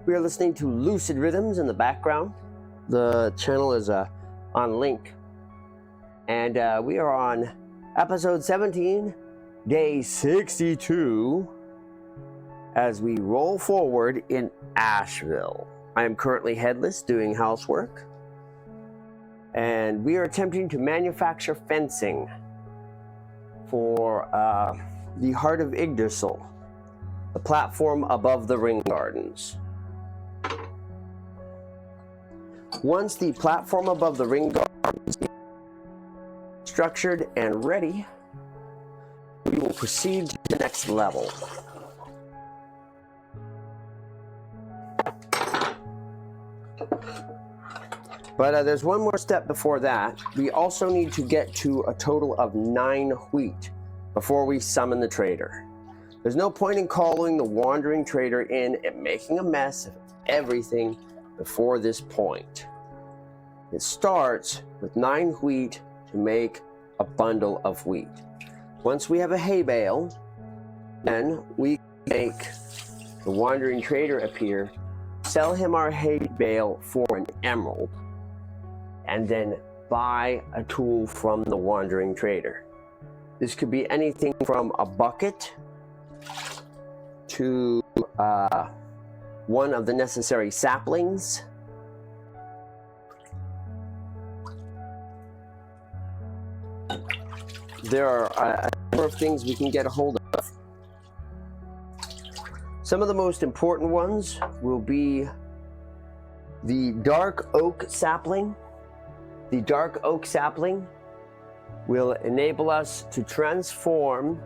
We are listening to Lucid Rhythms in the background. The channel is on link. And we are on episode 17, day 62, as we roll forward in Ashville. I am currently headless doing housework. And we are attempting to manufacture fencing for the Heart of Yggdrasil, the platform above the ring gardens. Once the platform above the ring gardens is structured and ready, we will proceed to the next level. But there's one more step before that. We also need to get to a total of 9 wheat before we summon the trader. There's no point in calling the wandering trader in and making a mess of everything before this point. It starts with 9 wheat to make a bundle of wheat. Once we have a hay bale, then we make the wandering trader appear, sell him our hay bale for an emerald, and then buy a tool from the wandering trader. This could be anything from a bucket to one of the necessary saplings. There are a number of things we can get a hold of. Some of the most important ones will be the dark oak sapling. The dark oak sapling will enable us to transform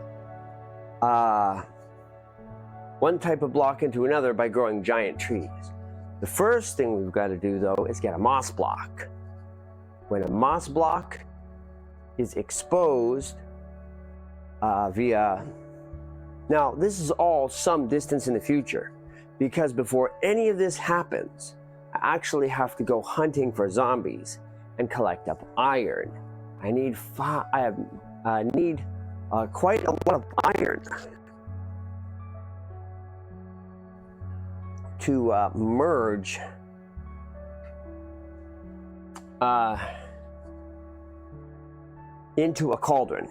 one type of block into another by growing giant trees. The first thing we've got to do, though, is get a moss block. When a moss block is exposed via... Now, this is all some distance in the future, because before any of this happens, I actually have to go hunting for zombies and collect up iron. I need quite a lot of iron to merge into a cauldron.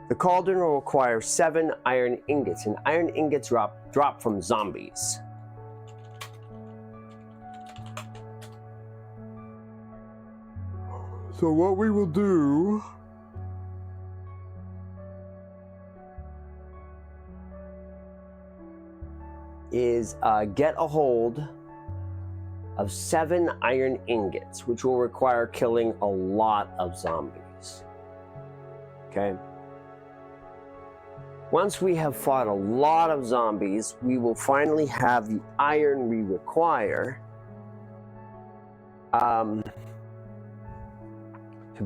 The cauldron will require 7 iron ingots, and iron ingots drop from zombies. So what we will do is get a hold of 7 iron ingots, which will require killing a lot of zombies. Okay? Once we have fought a lot of zombies, we will finally have the iron we require to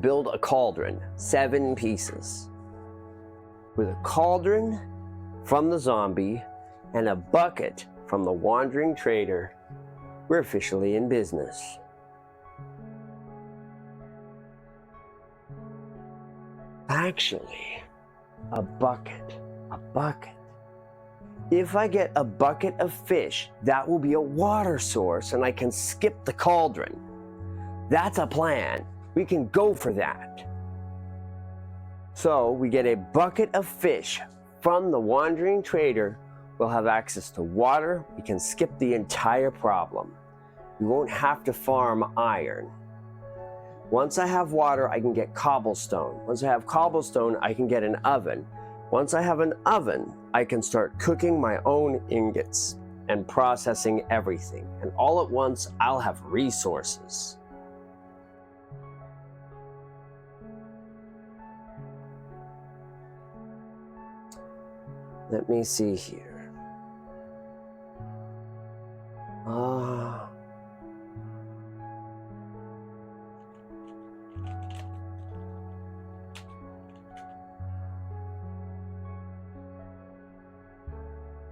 build a cauldron, 7 pieces. With a cauldron from the zombie and a bucket from the wandering trader, we're officially in business. Actually, a bucket. If I get a bucket of fish, that will be a water source and I can skip the cauldron. That's a plan. We can go for that. So we get a bucket of fish from the wandering trader. We'll have access to water. We can skip the entire problem. We won't have to farm iron. Once I have water, I can get cobblestone. Once I have cobblestone, I can get an oven. Once I have an oven, I can start cooking my own ingots and processing everything. And all at once, I'll have resources. Let me see here.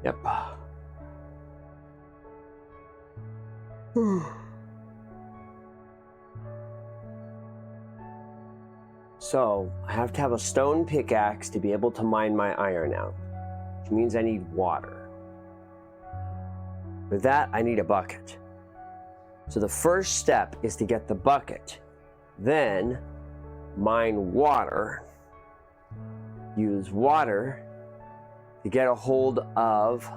Yep. So, I have to have a stone pickaxe to be able to mine my iron out, which means I need water. With that, I need a bucket. So the first step is to get the bucket, then mine water, use water to get a hold of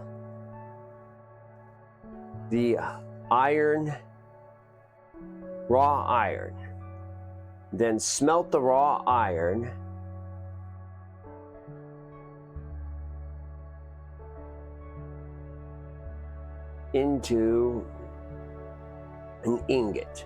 the iron, raw iron, then smelt the raw iron into an ingot.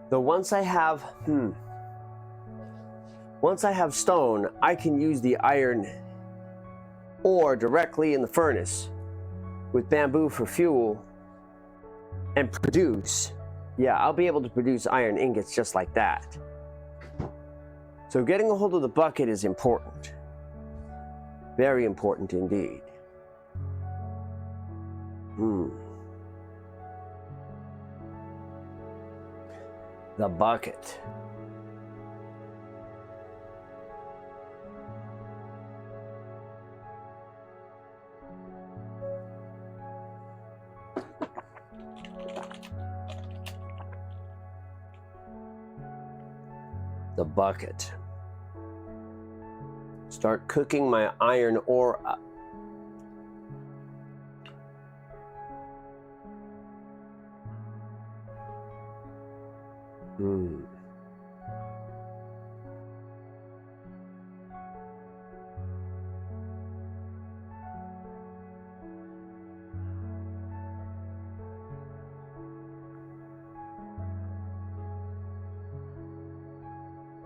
So once I have stone, I can use the iron ore directly in the furnace with bamboo for fuel and produce. Yeah, I'll be able to produce iron ingots just like that. So getting a hold of the bucket is important. Very important indeed. The bucket. The bucket. Start cooking my iron ore up.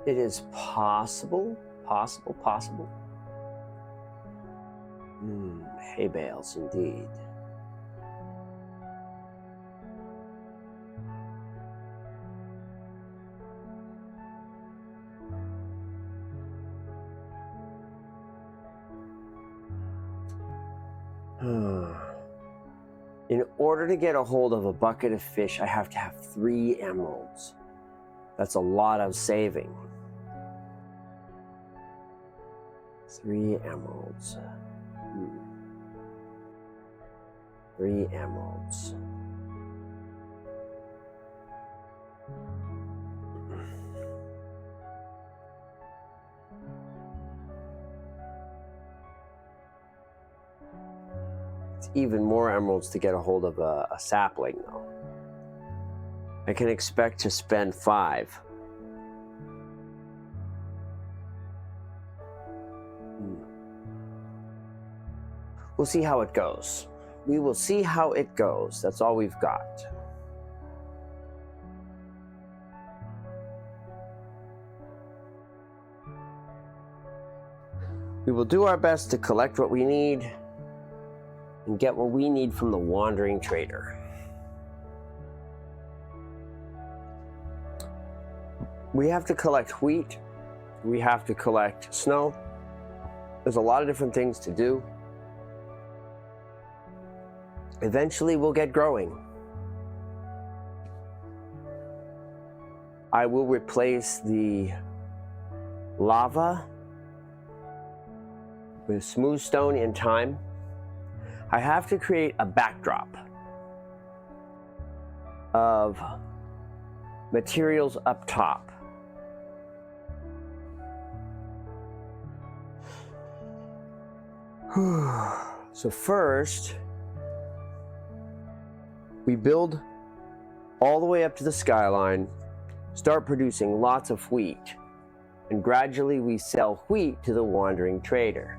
It is possible. Hay bales indeed. In order to get a hold of a bucket of fish, I have to have 3 emeralds. That's a lot of saving. 3 emeralds. 3 emeralds. It's even more emeralds to get a hold of a sapling, though. I can expect to spend 5. We'll see how it goes. We will see how it goes. That's all we've got. We will do our best to collect what we need and get what we need from the wandering trader. We have to collect wheat. We have to collect snow. There's a lot of different things to do. Eventually, we'll get growing. I will replace the lava with smooth stone in time. I have to create a backdrop of materials up top. So first, we build all the way up to the skyline, start producing lots of wheat, and gradually we sell wheat to the wandering trader.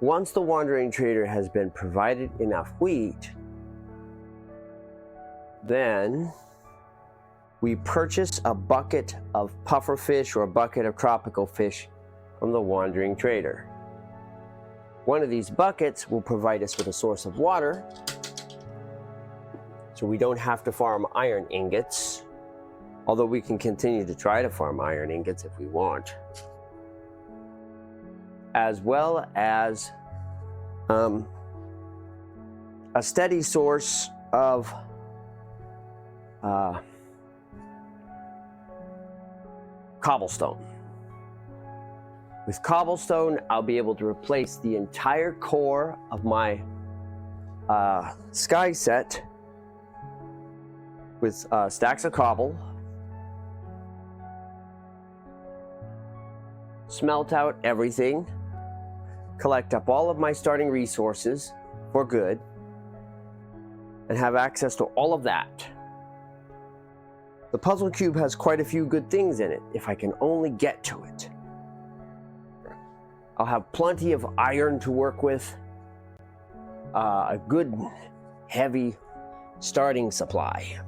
Once the wandering trader has been provided enough wheat, then we purchase a bucket of puffer fish or a bucket of tropical fish from the wandering trader. One of these buckets will provide us with a source of water, so we don't have to farm iron ingots. Although we can continue to try to farm iron ingots if we want. As well as a steady source of cobblestone. With cobblestone, I'll be able to replace the entire core of my sky set with stacks of cobble, smelt out everything, collect up all of my starting resources for good, and have access to all of that. The puzzle cube has quite a few good things in it, if I can only get to it. I'll have plenty of iron to work with, a good heavy starting supply.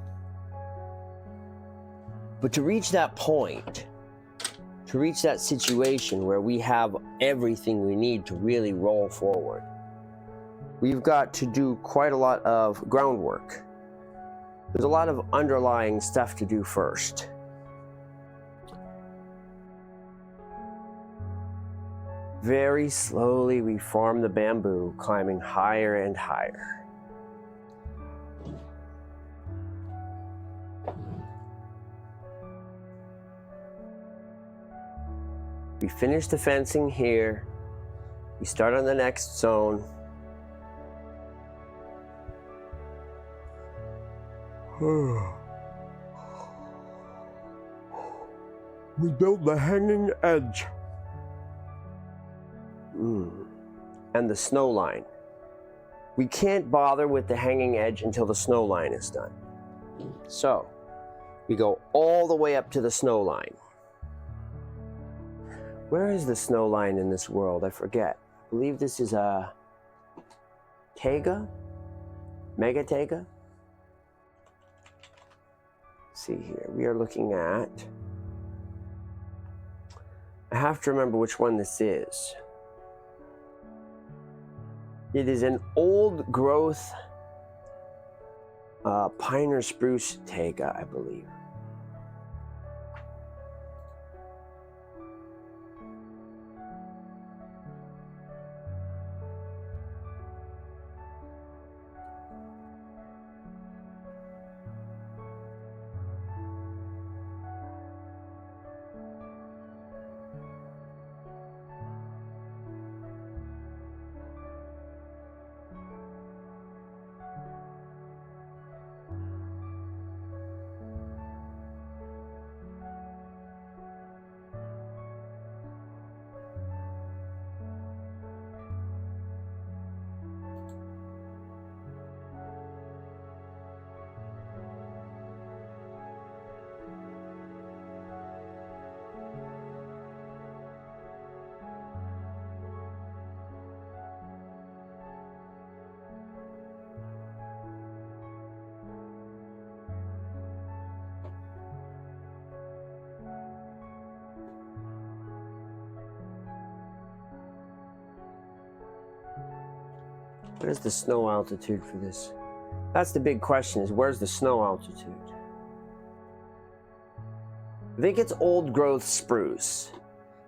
But to reach that point, to reach that situation where we have everything we need to really roll forward, we've got to do quite a lot of groundwork. There's a lot of underlying stuff to do first. Very slowly we farm the bamboo, climbing higher and higher. We finish the fencing here. We start on the next zone. We built the hanging edge. And the snow line. We can't bother with the hanging edge until the snow line is done. So, we go all the way up to the snow line. Where is the snow line in this world? I forget. I believe this is a taiga? Mega taiga? Let's see here. We are looking at... I have to remember which one this is. It is an old growth pine or spruce taiga, I believe. What is the snow altitude for this? That's the big question, is where's the snow altitude? I think it's old growth spruce.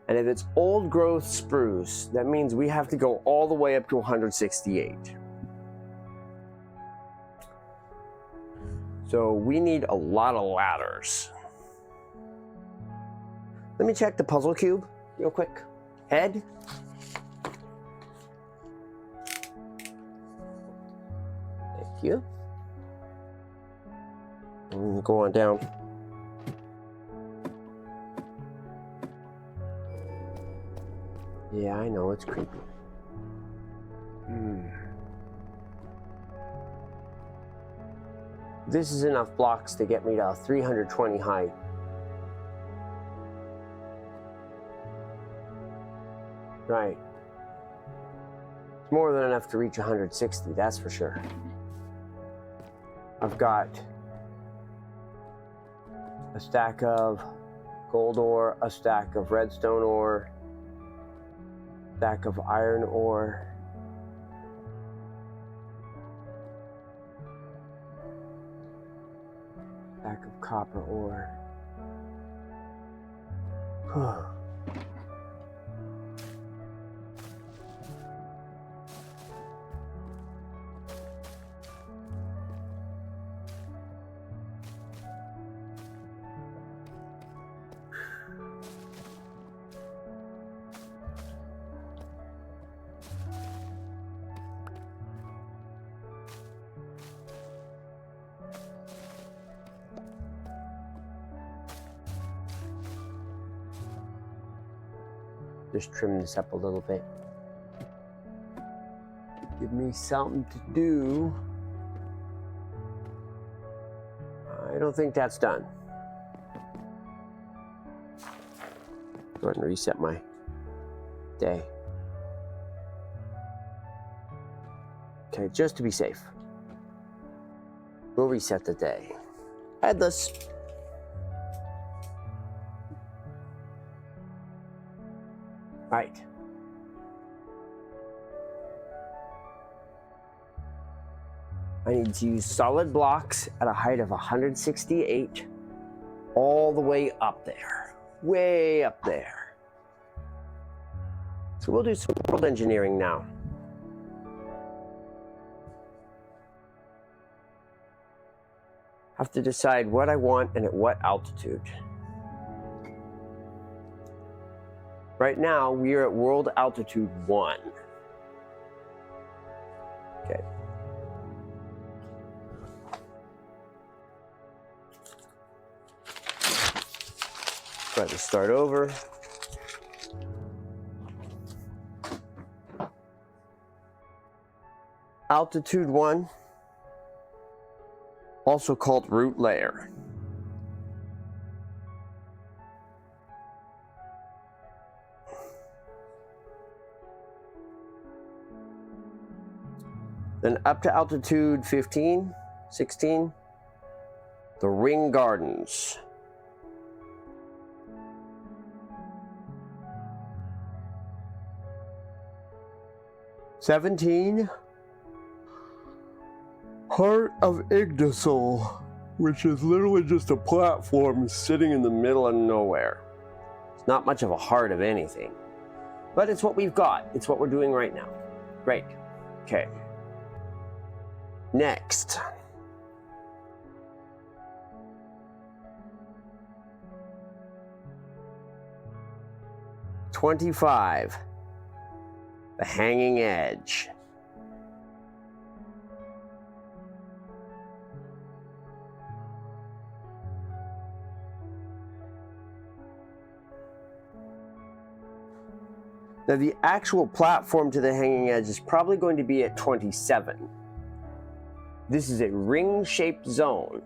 And if it's old growth spruce, that means we have to go all the way up to 168. So we need a lot of ladders. Let me check the puzzle cube real quick. Head. Thank you. And go on down. Yeah, I know, it's creepy. This is enough blocks to get me to 320 height. Right. It's more than enough to reach 160, that's for sure. I've got a stack of gold ore, a stack of redstone ore, stack of iron ore, stack of copper ore. Just trim this up a little bit. Give me something to do. I don't think that's done. Go ahead and reset my day. Okay, just to be safe, we'll reset the day. Headless. Right. I need to use solid blocks at a height of 168 all the way up there. Way up there. So we'll do some world engineering now. Have to decide what I want and at what altitude. Right now, we are at world altitude 1. Okay. Try to start over. Altitude 1, also called root layer. Then up to altitude 15, 16, the ring gardens. "17, Heart of Yggdrasil," which is literally just a platform sitting in the middle of nowhere. It's not much of a heart of anything, but it's what we've got. It's what we're doing right now. Great. Okay. Next. "25, the hanging edge." Now the actual platform to the hanging edge is probably going to be at 27. This is a ring-shaped zone.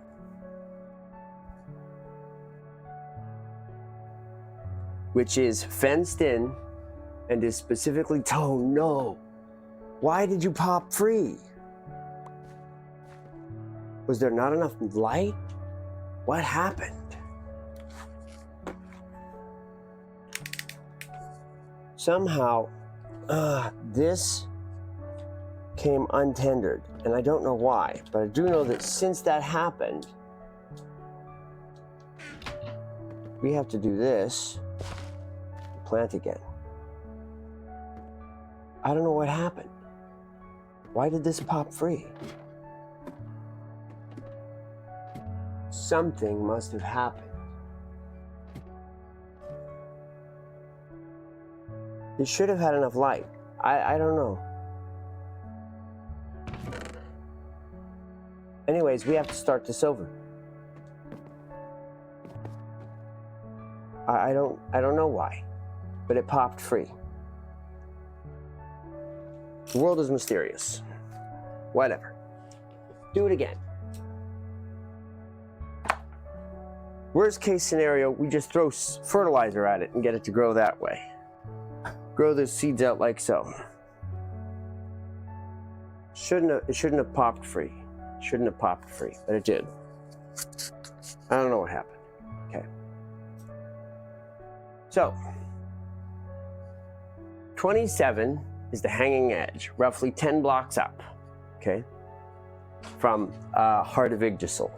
Which is fenced in and is specifically, oh no, why did you pop free? Was there not enough light? What happened? Somehow, this came untendered, and I don't know why, but I do know that since that happened, we have to do this, plant again. I don't know what happened. Why did this pop free? Something must have happened. It should have had enough light. I don't know. Anyways, we have to start this over. I don't know why, but it popped free. The world is mysterious. Whatever. Do it again. Worst case scenario, we just throw fertilizer at it and get it to grow that way. Grow the seeds out like so. It shouldn't have popped free. Shouldn't have popped free, but it did. I don't know what happened. Okay. So, 27 is the hanging edge, roughly 10 blocks up, okay, from Heart of Yggdrasil.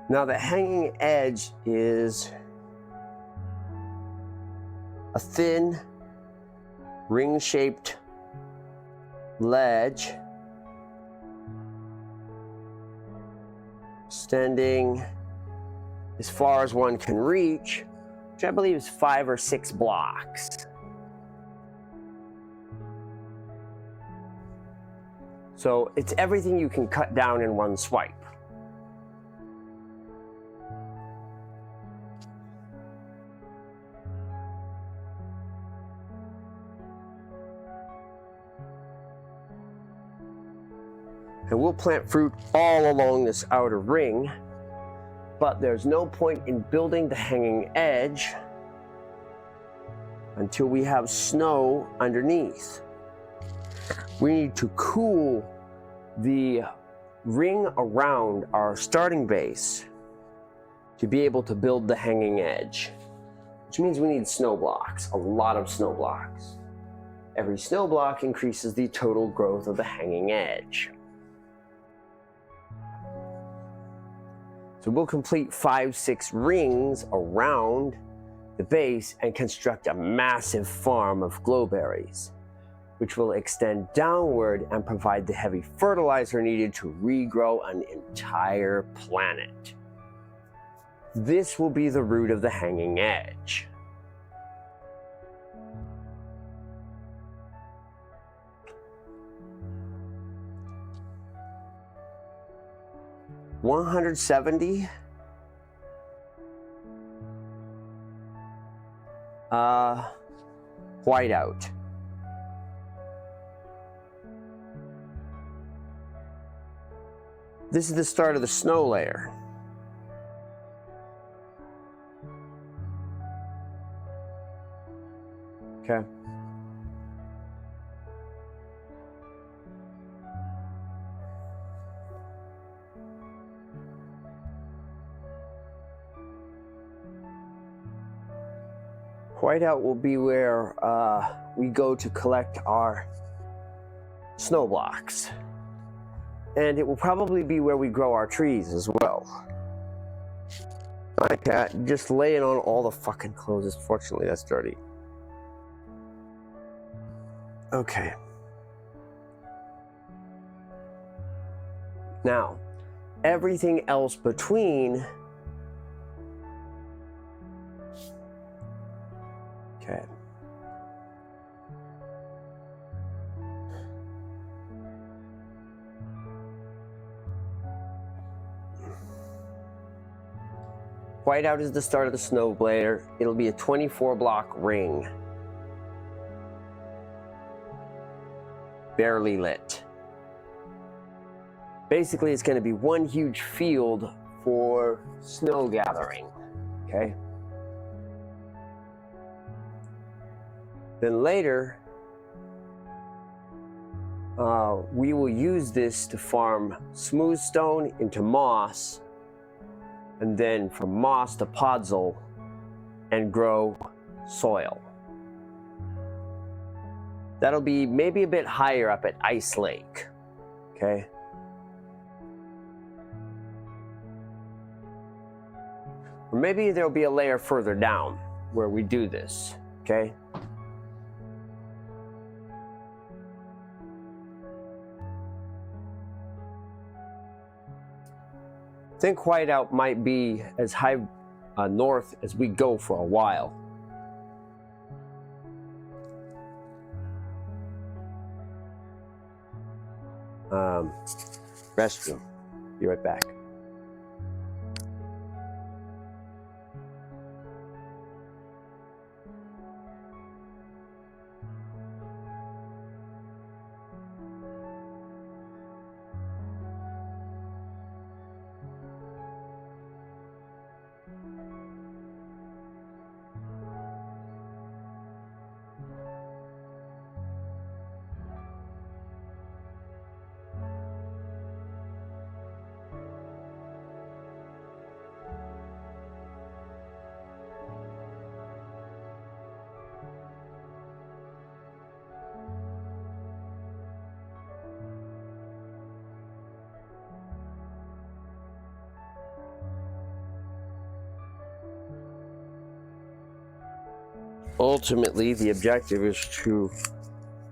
Now the hanging edge is a thin, ring-shaped ledge extending as far as one can reach, which I believe is 5 or 6 blocks. So it's everything you can cut down in one swipe. And we'll plant fruit all along this outer ring, but there's no point in building the hanging edge until we have snow underneath. We need to cool the ring around our starting base to be able to build the hanging edge, which means we need snow blocks, a lot of snow blocks. Every snow block increases the total growth of the hanging edge. So we'll complete 5-6 rings around the base and construct a massive farm of glowberries, which will extend downward and provide the heavy fertilizer needed to regrow an entire planet. This will be the root of the hanging edge. $170 whiteout. This is the start of the snow layer. Okay. Whiteout will be where we go to collect our snow blocks. And it will probably be where we grow our trees as well. My cat just laying on all the fucking clothes. Fortunately, that's dirty. Okay. Now, everything else between. Okay. Whiteout is the start of the snow layer. It'll be a 24-block ring. Barely lit. Basically, it's going to be one huge field for snow gathering. Okay? Then later, we will use this to farm smooth stone into moss, and then from moss to podzol, and grow soil. That'll be maybe a bit higher up at Ice Lake, okay? Or maybe there'll be a layer further down where we do this, okay? I think whiteout might be as high north as we go for a while. Restroom. Be right back. ultimately, the objective is to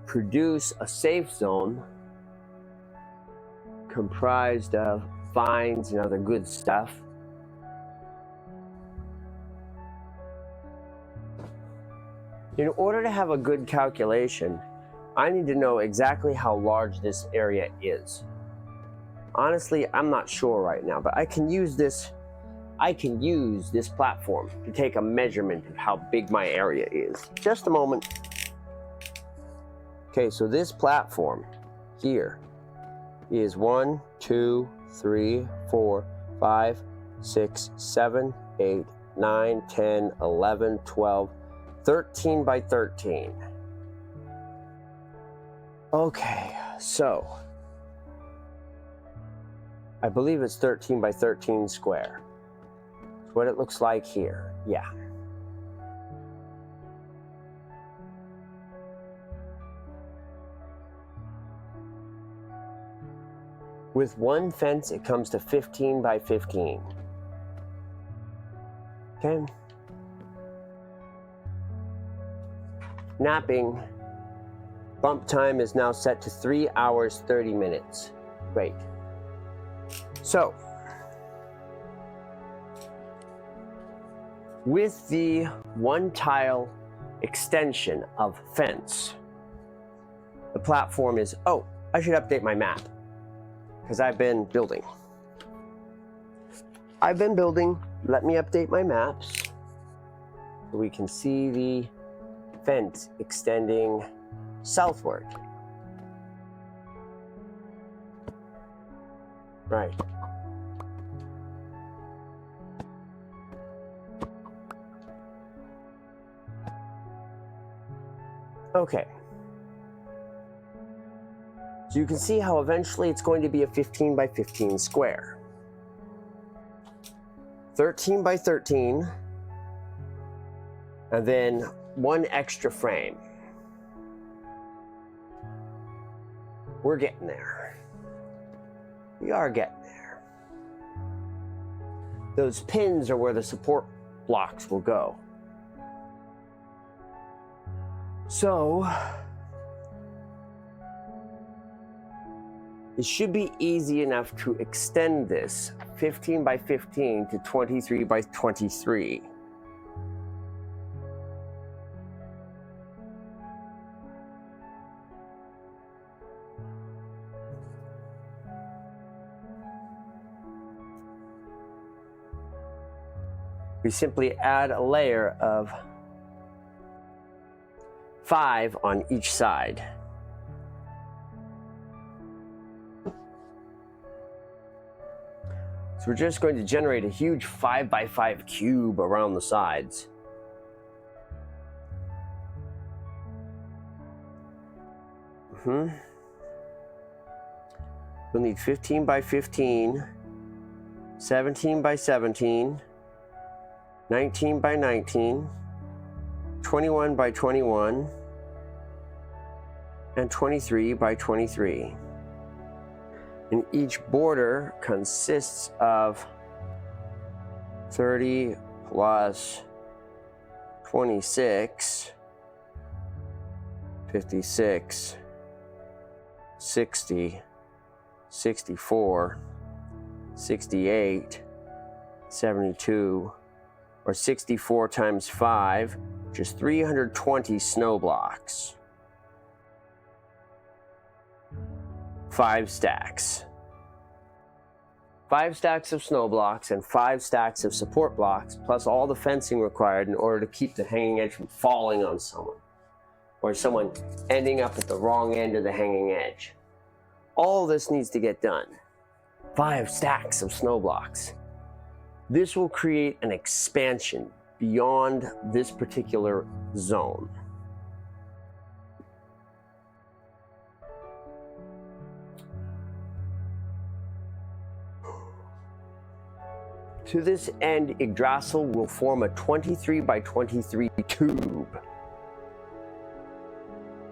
produce a safe zone comprised of vines and other good stuff. In order to have a good calculation, I need to know exactly how large this area is. Honestly, I'm not sure right now, but I can use this platform to take a measurement of how big my area is. Just a moment. Okay, so this platform here is 1, 2, 3, 4, 5, 6, 7, 8, 9, 10, 11, 12, 13 by 13. Okay, so I believe it's 13 by 13 square. That's what it looks like here. Yeah. With one fence, it comes to 15 by 15. Okay. Napping bump time is now set to 3 hours, 30 minutes. Great. So, with the one tile extension of fence, the platform is, oh, I should update my map because I've been building. Let me update my maps so we can see the fence extending southward. Right. Okay. So you can see how eventually it's going to be a 15 by 15 square. 13 by 13, and then one extra frame. We're getting there. We are getting there. Those pins are where the support blocks will go. So, it should be easy enough to extend this 15 by 15 to 23 by 23. We simply add a layer of 5 on each side. So we're just going to generate a huge 5 by 5 cube around the sides. We'll need 15 by 15, 17 by 17, 19 by 19, 21 by 21, and 23 by 23. And each border consists of 30 plus 26, 56, 60, 64, 68, 72, or 64 times 5, which is 320 snow blocks. 5 stacks. 5 stacks of snow blocks and 5 stacks of support blocks, plus all the fencing required in order to keep the hanging edge from falling on someone, or someone ending up at the wrong end of the hanging edge. All this needs to get done. 5 stacks of snow blocks. This will create an expansion beyond this particular zone. To this end, Yggdrasil will form a 23 by 23 tube.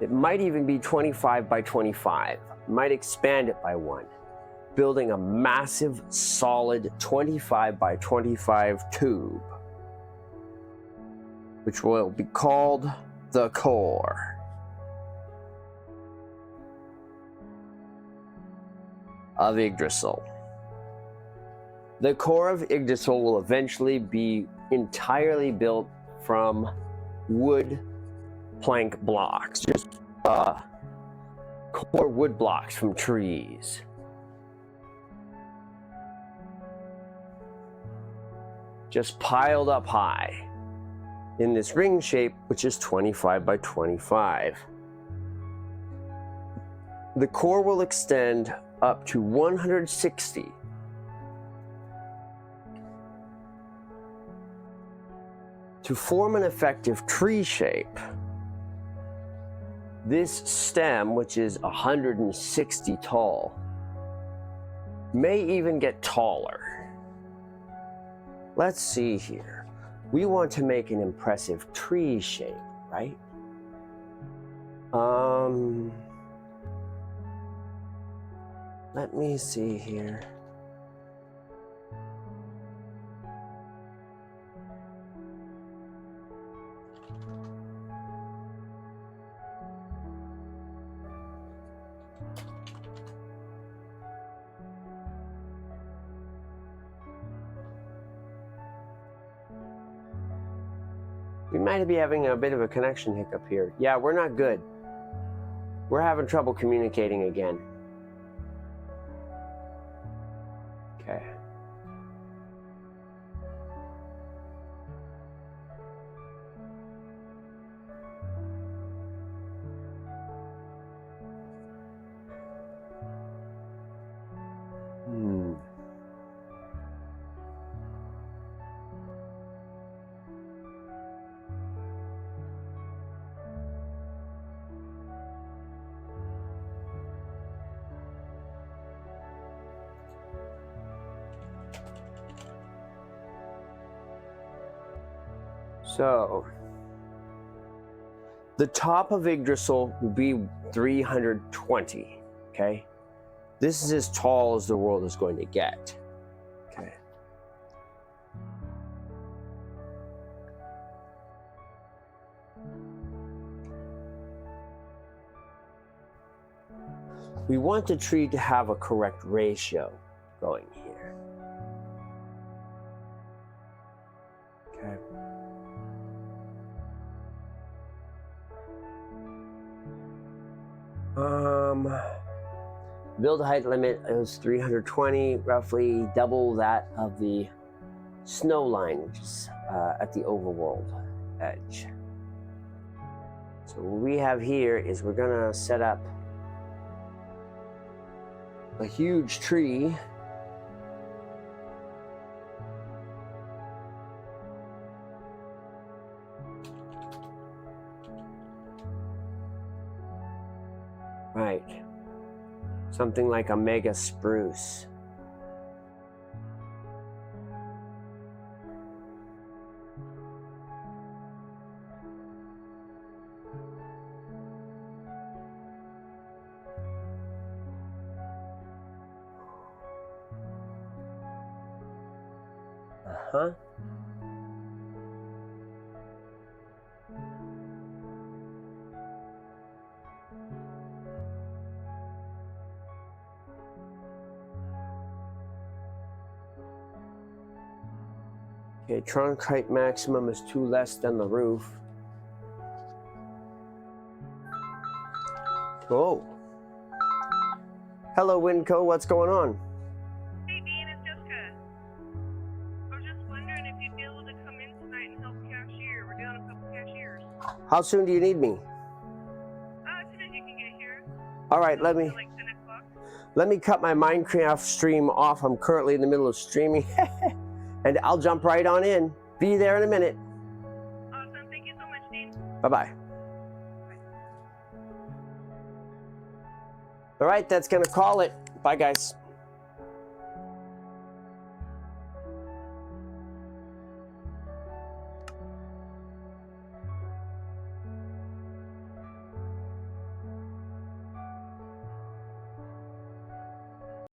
It might even be 25 by 25. Might expand it by 1, building a massive, solid 25 by 25 tube. which will be called the core of Yggdrasil. The core of Yggdrasil will eventually be entirely built from wood plank blocks, just core wood blocks from trees. Just piled up high in this ring shape, which is 25 by 25. The core will extend up to 160. To form an effective tree shape, this stem, which is 160 tall, may even get taller. Let's see here. We want to make an impressive tree shape, right? Let me see here. We might be having a bit of a connection hiccup here. Yeah, we're not good. We're having trouble communicating again. Okay. So, the top of Yggdrasil will be 320, okay? This is as tall as the world is going to get, okay? We want the tree to have a correct ratio going here. Okay. Build height limit is 320, roughly double that of the snow line, which is at the overworld edge. So what we have here is we're gonna set up a huge tree. Right. Something like a mega spruce. Uh-huh. Okay, trunk height maximum is 2 less than the roof. Oh. Hello, Winco. What's going on? Hey, Dean, it's Jessica. I was just wondering if you'd be able to come in tonight and help cashier. We're doing a couple cashiers. How soon do you need me? As soon as you can get here. All right, let me Like 10 o'clock. let me cut my Minecraft stream off. I'm currently in the middle of streaming. And I'll jump right on in. Be there in a minute. Awesome. Thank you so much, Dean. Bye-bye. All right, that's gonna call it. Bye, guys.